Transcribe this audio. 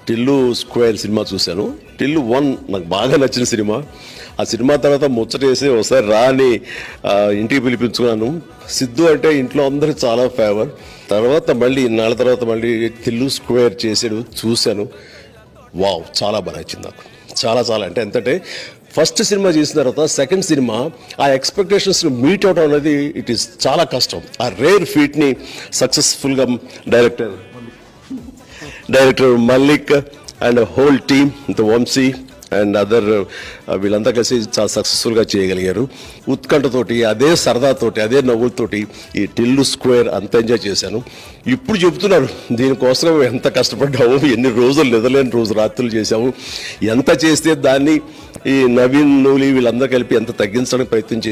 Tillu square cinema చూశాను. టిల్లు 1 నాకు బాగా నచ్చిన సినిమా. ఆ సినిమా తర్వాత ముచ్చటేసి ఒకసారి రాని ఇంటికి పిలిపించుకున్నాను. సిద్ధు అంటే ఇంట్లో అందరికి చాలా ఫేవర్. తర్వాత మళ్ళీ ఇన్నాళ్ళ తర్వాత మళ్ళీ టిల్లు స్క్వేర్ చేసాడు, చూశాను. వావ్, చాలా బాగా నచ్చింది నాకు. చాలా చాలా అంటే ఎంతంటే ఫస్ట్ సినిమా చేసిన తర్వాత సెకండ్ సినిమా ఆ ఎక్స్పెక్టేషన్స్ని మీట్ అవడం అనేది ఇట్ ఈస్ చాలా కష్టం. ఆ రేర్ ఫీట్ని సక్సెస్ఫుల్గా director Mallik and whole team the Vamshi and other వీళ్ళంతా కలిసి చాలా సక్సెస్ఫుల్గా చేయగలిగారు. ఉత్కంఠతోటి, అదే సరదాతోటి, అదే నవ్వులతోటి ఈ టిల్లు స్క్వేర్ అంత ఎంజాయ్ చేశాను. ఇప్పుడు చెప్తున్నారు దీనికోసం ఎంత కష్టపడ్డాము, ఎన్ని రోజులు నిద్రలేని రోజు రాత్రులు చేశాము, ఎంత చేస్తే దాన్ని ఈ నవీన్ నూలి వీళ్ళందరూ కలిపి ఎంత తగ్గించడానికి ప్రయత్నం చేసి